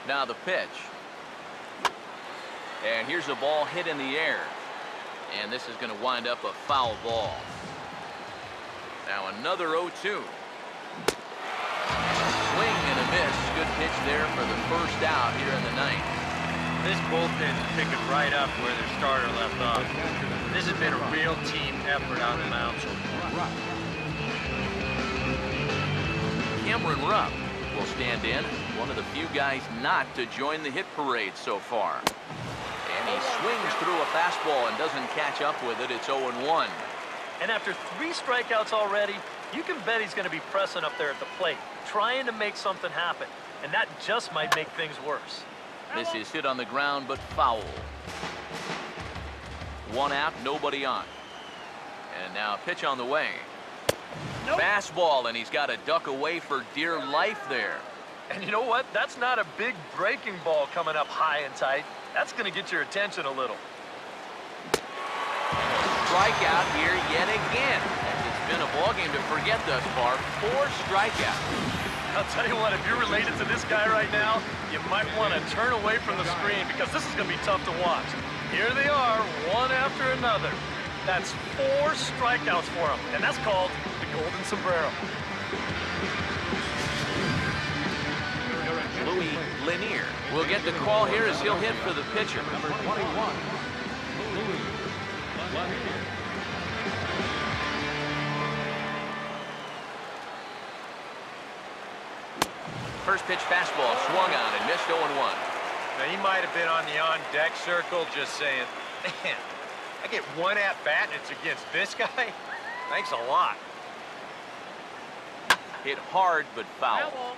Now the pitch. And here's a ball hit in the air. And this is going to wind up a foul ball. Now another 0-2. Swing and a miss. Good pitch there for the first out here in the 9th. This bullpen is picking right up where their starter left off. This has been a real team effort on the mound so far. Cameron Rupp will stand in. One of the few guys not to join the hit parade so far. And he swings through a fastball and doesn't catch up with it. It's 0-1. And after 3 strikeouts already, you can bet he's going to be pressing up there at the plate, trying to make something happen. And that just might make things worse. This is hit on the ground, but foul. 1 out, nobody on. And now pitch on the way. Nope. Fastball, and he's got to duck away for dear life there. And you know what? That's not a big breaking ball coming up high and tight. That's going to get your attention a little. Strikeout here yet again. It's been a ball game to forget thus far. 4 strikeouts. I'll tell you what, if you're related to this guy right now, you might want to turn away from the screen because this is going to be tough to watch. Here they are, one after another. That's 4 strikeouts for him, and that's called the Golden Sombrero. Louis Lanier We'll get the call here as he'll hit for the pitcher. Number 21. First pitch fastball swung on and missed 0-1. Now, he might have been on the on-deck circle just saying, man, I get one at-bat and it's against this guy? Thanks a lot. Hit hard but foul.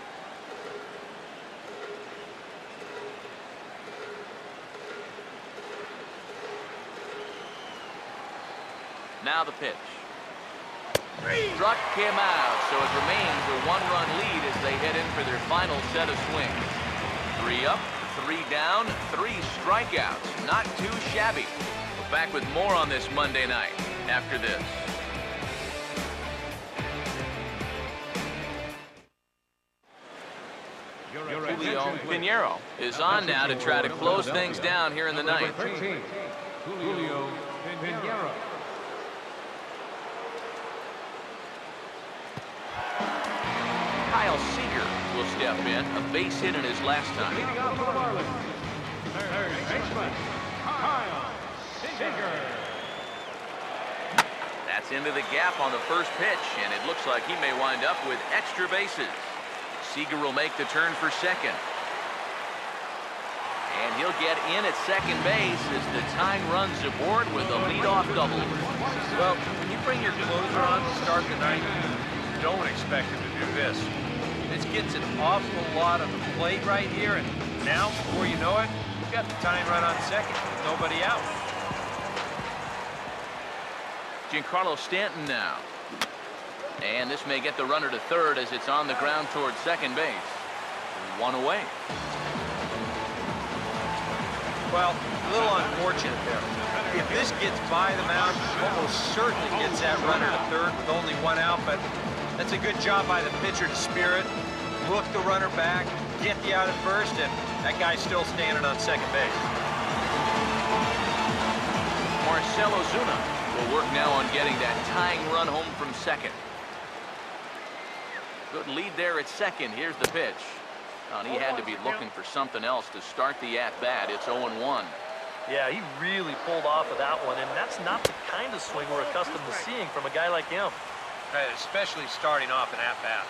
Now the pitch. Struck him out, so it remains a one-run lead as they head in for their final set of swings. 3 up, 3 down, 3 strikeouts. Not too shabby. We're back with more on this Monday night after this. Julio Pinheiro is on now to try to close things down here in the ninth. Julio Pinheiro. Kyle Seager will step in, a base hit in his last time. Leading off for the Marlins, third baseman, Kyle Seager. That's into the gap on the first pitch, and it looks like he may wind up with extra bases. Seager will make the turn for second. And he'll get in at second base as the tying runs aboard with a leadoff double. Well, when you bring your closer on to start the ninth, you don't expect him to do this. This gets an awful lot on the plate right here, and now, before you know it, you've got the tying run on second with nobody out. Giancarlo Stanton now. And this may get the runner to third as it's on the ground towards second base. 1 away. Well, a little unfortunate there. If this gets by the mound, almost certainly gets that runner to third with only 1 out, but that's a good job by the pitcher to spear it, look the runner back, get the out at first, and that guy's still standing on second base. Marcell Ozuna will work now on getting that tying run home from second. Good lead there at second. Here's the pitch. And he had to be looking for something else to start the at-bat. It's 0-1. Yeah, he really pulled off of that one, and that's not the kind of swing we're accustomed to seeing from a guy like him. Especially starting off an at-bat.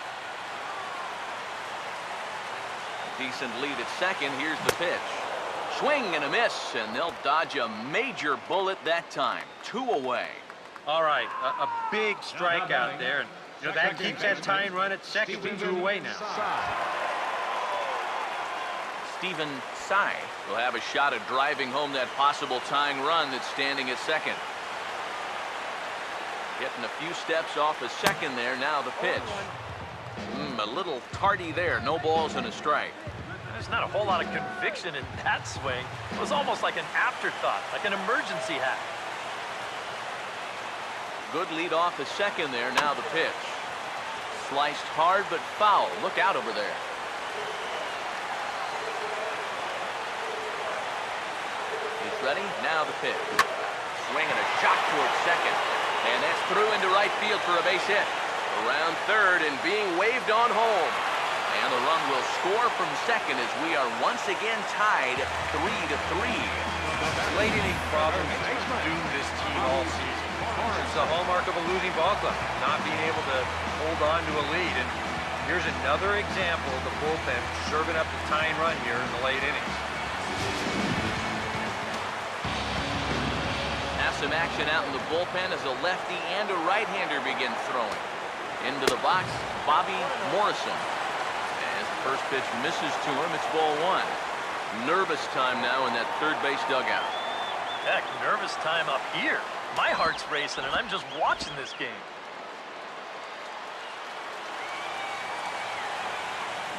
Decent lead at second. Here's the pitch. Swing and a miss, and they'll dodge a major bullet that time. 2 away. All right, a big strikeout there, and you know that keeps that tying run at second with 2 away now. Stephen Tsai will have a shot at driving home that possible tying run that's standing at second. Getting a few steps off a second there. Now the pitch. A little tardy there. No balls and a strike. There's not a whole lot of conviction in that swing. It was almost like an afterthought, like an emergency hack. Good lead off a second there. Now the pitch. Sliced hard but foul. Look out over there. He's ready. Now the pitch. Swing and a shot towards second. And that's through into right field for a base hit. Around third and being waved on home. And the run will score from second as we are once again tied 3-3. Late inning problems doomed this team all season. It's the hallmark of a losing ball club, not being able to hold on to a lead. And here's another example of the bullpen serving up the tying run here in the late innings. Have some action out in the bullpen as a lefty and a right-hander begin throwing. Into the box, Bobby Morrison. As the first pitch misses to him, it's ball 1. Nervous time now in that third base dugout. Heck, nervous time up here. My heart's racing, and I'm just watching this game.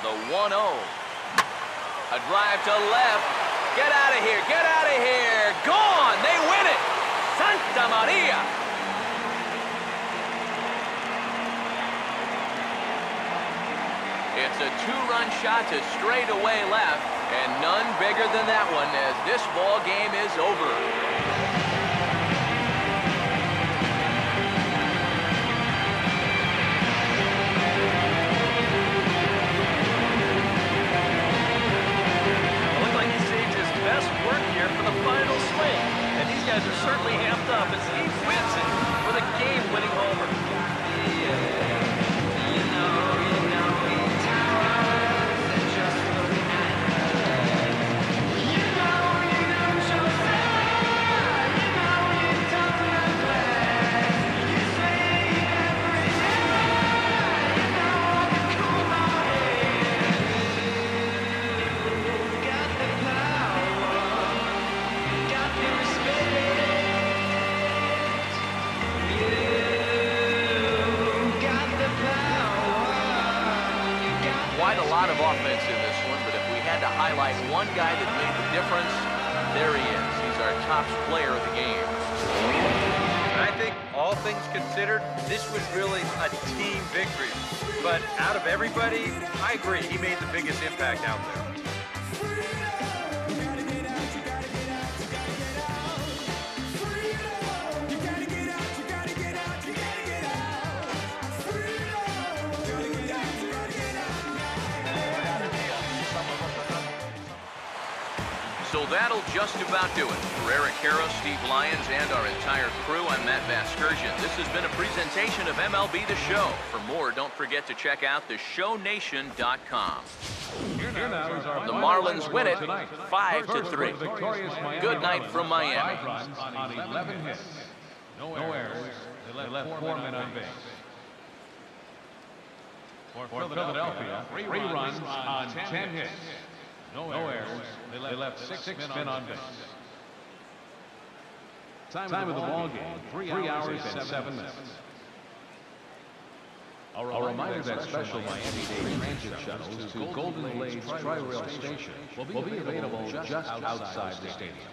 The 1-0. A drive to left. Get out of here. Get out of here. Gone. They win it. Santa Maria. It's a 2-run shot to straightaway left, and none bigger than that one as this ball game is over. quite a lot of offense in this one, but if we had to highlight one guy that made the difference, there he is. He's our top player of the game. I think, all things considered, this was really a team victory. But out of everybody, I agree, he made the biggest impact out there. So that'll just about do it. For Eric Harrow, Steve Lyons, and our entire crew, I'm Matt Vasgersian. This has been a presentation of MLB The Show. For more, don't forget to check out theshownation.com. The Marlins win it 5-3. Good night from Miami. On 11 hits. No errors. They left 4 men on base. For Philadelphia, 3 runs on 10 hits. No errors. They left 6 men on base. Time of the ball game, 3 hours and 7 minutes. A reminder that special Miami-Dade transit shuttles to Golden Glades Tri-Rail Station will be available just outside the stadium.